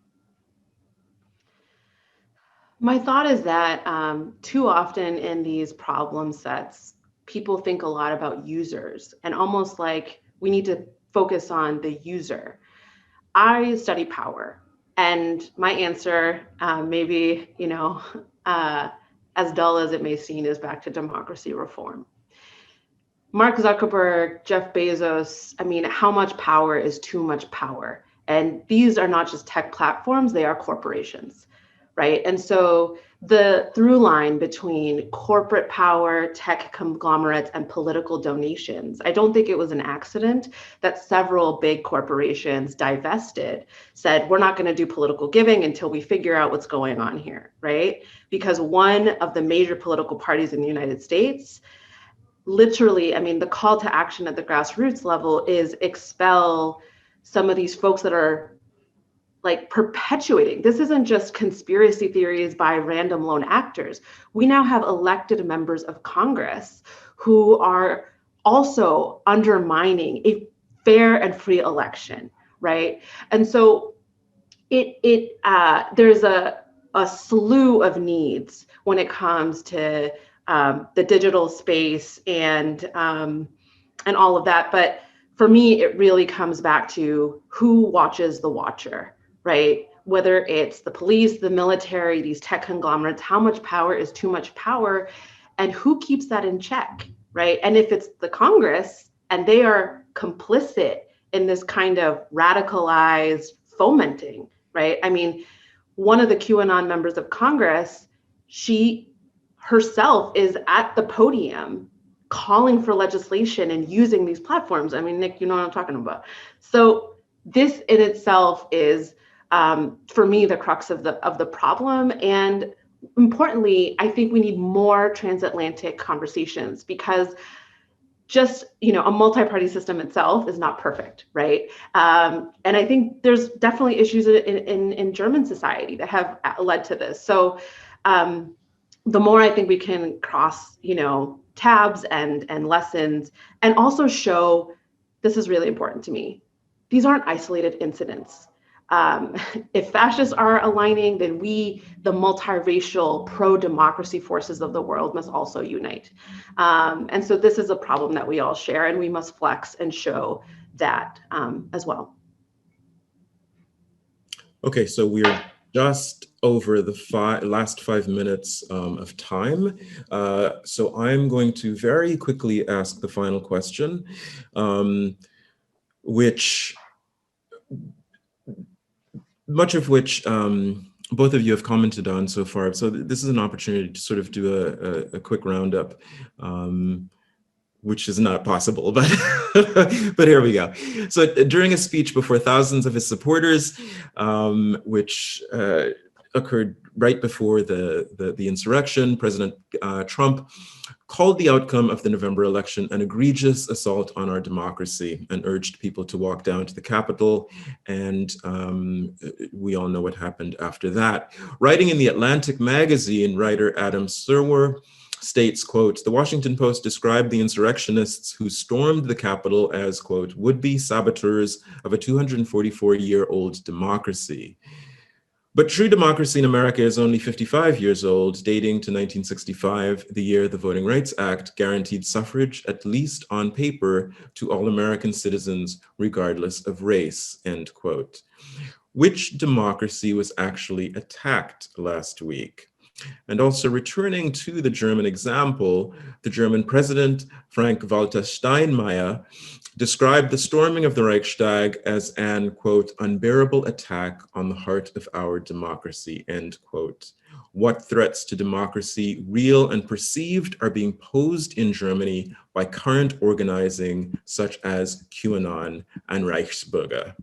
My thought is that too often in these problem sets, people think a lot about users, and almost like we need to focus on the user. I study power, and my answer, maybe, as dull as it may seem, is back to democracy reform. Mark Zuckerberg, Jeff Bezos, how much power is too much power? And these are not just tech platforms, they are corporations, right? And so the through line between corporate power, tech conglomerates, and political donations, I don't think it was an accident that several big corporations divested, said, we're not going to do political giving until we figure out what's going on here, right? Because one of the major political parties in the United States, literally, the call to action at the grassroots level is expel some of these folks that are like perpetuating. This isn't just conspiracy theories by random lone actors. We now have elected members of Congress who are also undermining a fair and free election, right? And so there's a slew of needs when it comes to the digital space and all of that. But for me, it really comes back to who watches the watcher, right? Whether it's the police, the military, these tech conglomerates, how much power is too much power, and who keeps that in check, right? And if it's the Congress and they are complicit in this kind of radicalized fomenting, right? One of the QAnon members of Congress, she herself is at the podium calling for legislation and using these platforms. Nick, you know what I'm talking about. So this in itself is, for me, the crux of the problem. And importantly, I think we need more transatlantic conversations, because just, a multi-party system itself is not perfect, right? And I think there's definitely issues in German society that have led to this. So the more I think we can cross, tabs and lessons, and also show, this is really important to me, these aren't isolated incidents. If fascists are aligning, then we, the multiracial pro-democracy forces of the world, must also unite. And so this is a problem that we all share, and we must flex and show that as well. Okay, so we're just over the last 5 minutes of time. So I'm going to very quickly ask the final question, much of which both of you have commented on so far. So this is an opportunity to sort of do a quick roundup, which is not possible, but but here we go. So during a speech before thousands of his supporters, which occurred right before the insurrection, President Trump called the outcome of the November election an egregious assault on our democracy and urged people to walk down to the Capitol. And we all know what happened after that. Writing in the Atlantic magazine, writer Adam Serwer states, quote, "The Washington Post described the insurrectionists who stormed the Capitol as, quote, would-be saboteurs of a 244-year-old democracy." But true democracy in America is only 55 years old, dating to 1965, the year the Voting Rights Act guaranteed suffrage, at least on paper, to all American citizens, regardless of race, end quote. Which democracy was actually attacked last week? And also returning to the German example, the German president, Frank-Walter Steinmeier, described the storming of the Reichstag as an, quote, unbearable attack on the heart of our democracy, end quote. What threats to democracy, real and perceived, are being posed in Germany by current organizing such as QAnon and Reichsbürger?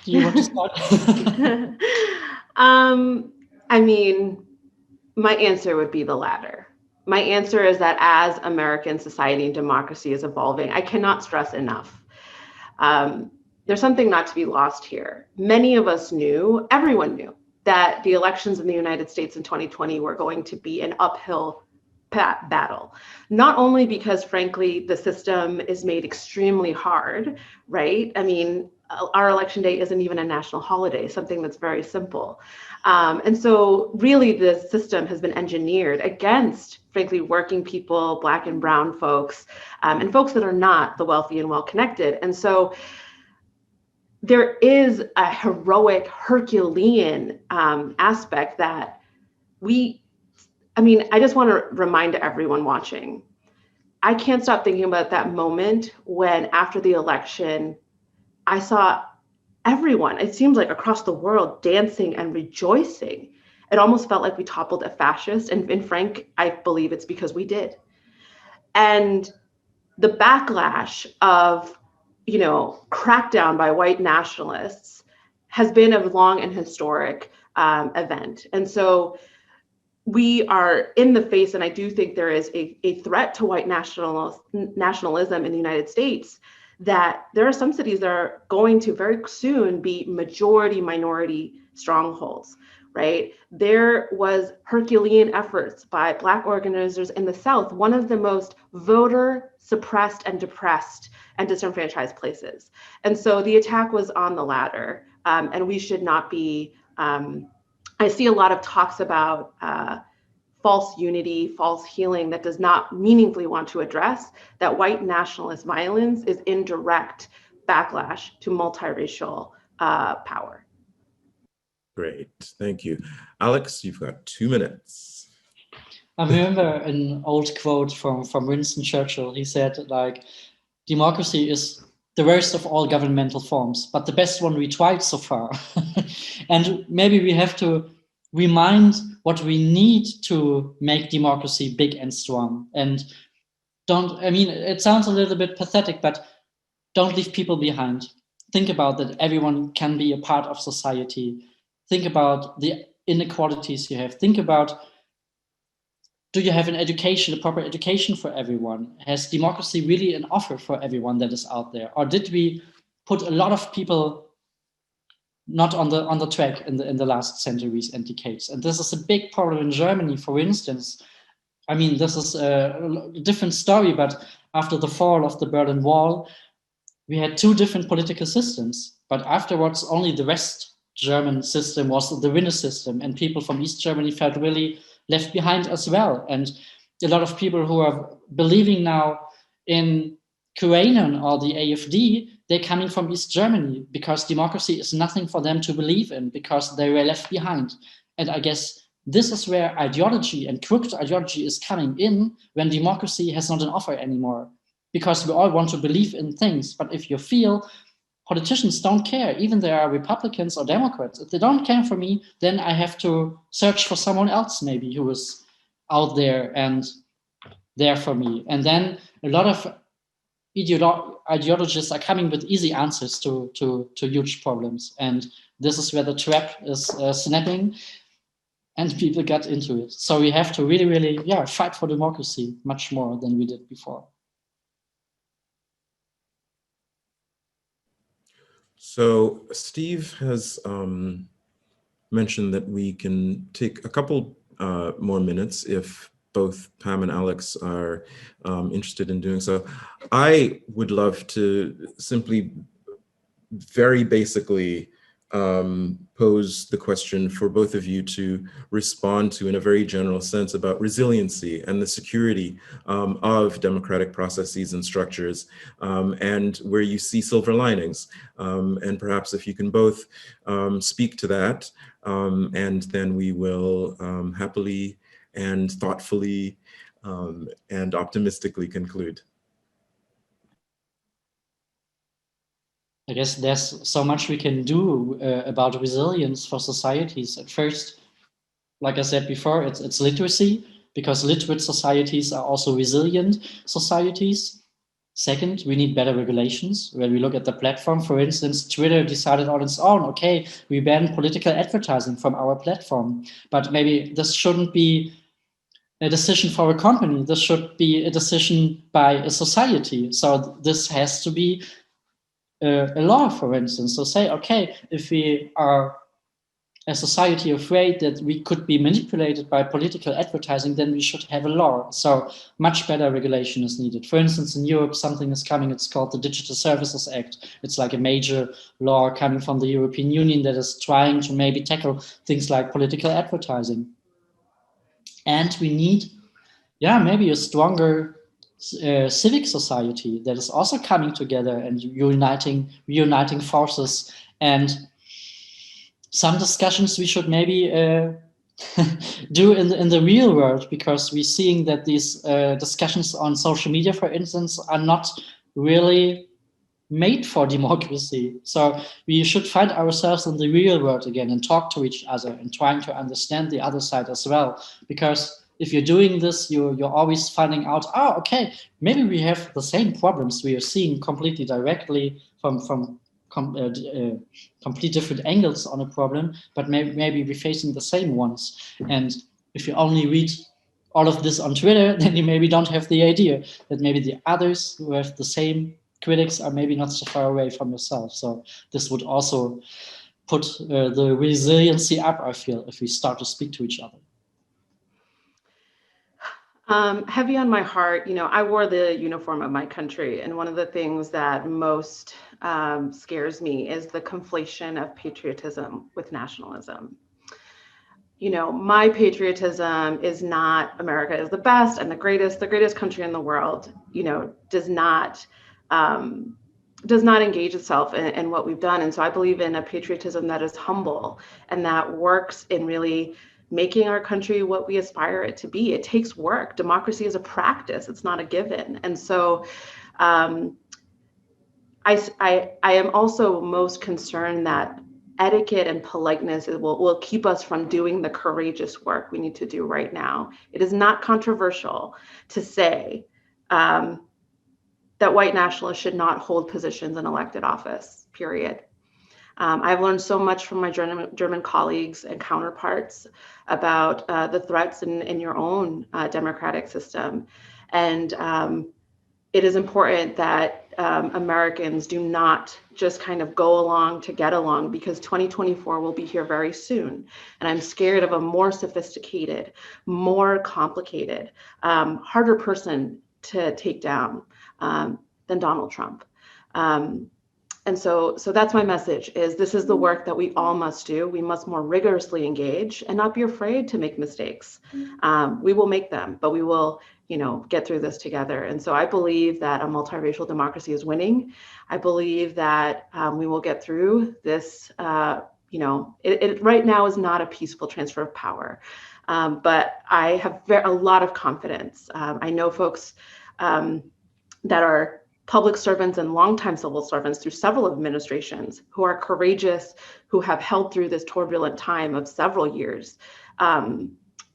Do you want to start? I mean, my answer would be the latter. My answer is that as American society and democracy is evolving, I cannot stress enough. There's something not to be lost here. Many of us knew, everyone knew, that the elections in the United States in 2020 were going to be an uphill battle, not only because, frankly, the system is made extremely hard, right? I mean, our election day isn't even a national holiday, something that's very simple. And so really the system has been engineered against, frankly, working people, Black and brown folks, and folks that are not the wealthy and well-connected. And so there is a heroic Herculean aspect that I just want to remind everyone watching, I can't stop thinking about that moment when after the election, I saw everyone, it seems like across the world, dancing and rejoicing. It almost felt like we toppled a fascist. And Frank, I believe it's because we did. And the backlash of, crackdown by white nationalists has been a long and historic event. And so we are in the face, and I do think there is a threat to white nationalism in the United States, that there are some cities that are going to very soon be majority minority strongholds, right? There was Herculean efforts by Black organizers in the South, one of the most voter suppressed and depressed and disenfranchised places. And so the attack was on the latter, and we should not be, I see a lot of talks about false unity, false healing that does not meaningfully want to address that white nationalist violence is in direct backlash to multiracial power. Great, thank you. Alex, you've got 2 minutes. I remember an old quote from Winston Churchill. He said, like, democracy is the worst of all governmental forms, but the best one we tried so far. And maybe we have to remind what we need to make democracy big and strong. And it sounds a little bit pathetic, but don't leave people behind. Think about that everyone can be a part of society. Think about the inequalities you have. Think about, do you have an education, a proper education for everyone? Has democracy really an offer for everyone that is out there? Or did we put a lot of people not on the track in the last centuries and decades? And this is a big problem in Germany, for instance. I mean, this is a different story, but after the fall of the Berlin Wall, we had 2 different political systems, but afterwards only the West German system was the winner system, and people from East Germany felt really left behind as well. And a lot of people who are believing now in QAnon or the AfD, they're coming from East Germany because democracy is nothing for them to believe in because they were left behind. And I guess this is where ideology and crooked ideology is coming in when democracy has not an offer anymore, because we all want to believe in things. But if you feel politicians don't care, even there are Republicans or Democrats, if they don't care for me, then I have to search for someone else maybe who is out there and there for me. And then a lot of ideologists are coming with easy answers to huge problems. And this is where the trap is snapping and people get into it. So we have to really, really, fight for democracy much more than we did before. So Steve has mentioned that we can take a couple more minutes if both Pam and Alex are interested in doing so. I would love to simply very basically pose the question for both of you to respond to in a very general sense about resiliency and the security of democratic processes and structures, and where you see silver linings. And perhaps if you can both speak to that, and then we will happily and thoughtfully and optimistically conclude. I guess there's so much we can do about resilience for societies. At first, like I said before, it's literacy, because literate societies are also resilient societies. Second, we need better regulations. When we look at the platform, for instance, Twitter decided on its own, okay, we ban political advertising from our platform, but maybe this shouldn't be a decision for a company. This should be a decision by a society. So this has to be a law, for instance. So say, okay, if we are a society afraid that we could be manipulated by political advertising, then we should have a law. So much better regulation is needed. For instance, in Europe, something is coming, it's called the Digital Services Act. It's like a major law coming from the European Union that is trying to maybe tackle things like political advertising. And we need, maybe a stronger civic society that is also coming together and reuniting forces. And some discussions we should maybe do in the real world, because we're seeing that these discussions on social media, for instance, are not really made for democracy. So we should find ourselves in the real world again and talk to each other and trying to understand the other side as well. Because if you're doing this, you're always finding out, oh, okay, maybe we have the same problems we are seeing completely directly from complete different angles on a problem, but maybe we're facing the same ones. And if you only read all of this on Twitter, then you maybe don't have the idea that maybe the others who have the same critics are maybe not so far away from yourself. So this would also put the resiliency up, I feel, if we start to speak to each other. Heavy on my heart, I wore the uniform of my country, and one of the things that most scares me is the conflation of patriotism with nationalism. My patriotism is not America is the best and the greatest country in the world, does not engage itself in what we've done. And so I believe in a patriotism that is humble and that works in really making our country what we aspire it to be. It takes work. Democracy is a practice. It's not a given. And so I am also most concerned that etiquette and politeness will keep us from doing the courageous work we need to do right now. It is not controversial to say that white nationalists should not hold positions in elected office, period. I've learned so much from my German colleagues and counterparts about the threats in your own democratic system. And it is important that Americans do not just kind of go along to get along, because 2024 will be here very soon. And I'm scared of a more sophisticated, more complicated, harder person to take down than Donald Trump. And so that's my message, is this is the work that we all must do. We must more rigorously engage and not be afraid to make mistakes. We will make them, but we will, get through this together. And so I believe that a multiracial democracy is winning. I believe that we will get through this. It right now is not a peaceful transfer of power, but I have a lot of confidence. I know folks that are public servants and longtime civil servants through several administrations who are courageous, who have held through this turbulent time of several years.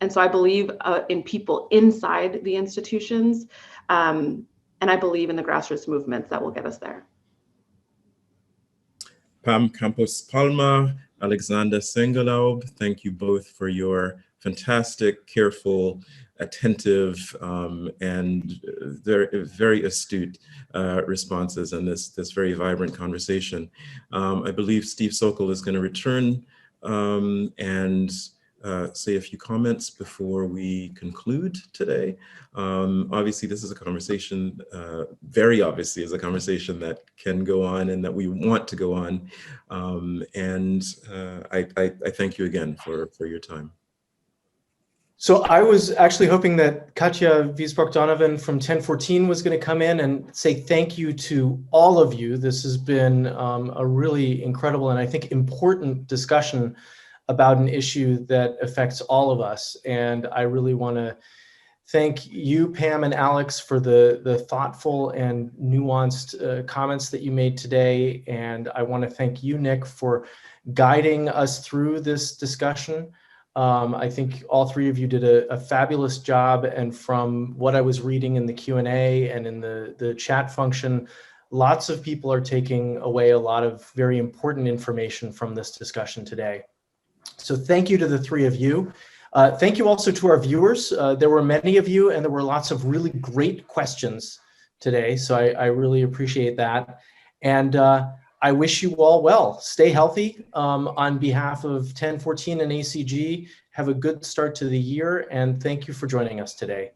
And so I believe in people inside the institutions, and I believe in the grassroots movements that will get us there. Pam Campos-Palma, Alexander Sängerlaub, thank you both for your fantastic, careful, attentive, and very astute responses in this very vibrant conversation. I believe Steve Sokol is going to return and say a few comments before we conclude today. Obviously, this is a conversation, very obviously is a conversation that can go on and that we want to go on. I thank you again for your time. So I was actually hoping that Katja Wiesbrock-Donovan from 1014 was going to come in and say thank you to all of you. This has been a really incredible and I think important discussion about an issue that affects all of us. And I really want to thank you, Pam and Alex, for the thoughtful and nuanced comments that you made today. And I want to thank you, Nick, for guiding us through this discussion. I think all three of you did a fabulous job, and from what I was reading in the Q&A and in the chat function, lots of people are taking away a lot of very important information from this discussion today. So thank you to the three of you. Thank you also to our viewers. There were many of you, and there were lots of really great questions today, so I really appreciate that. And I wish you all well. Stay healthy. On behalf of 1014 and ACG, have a good start to the year, and thank you for joining us today.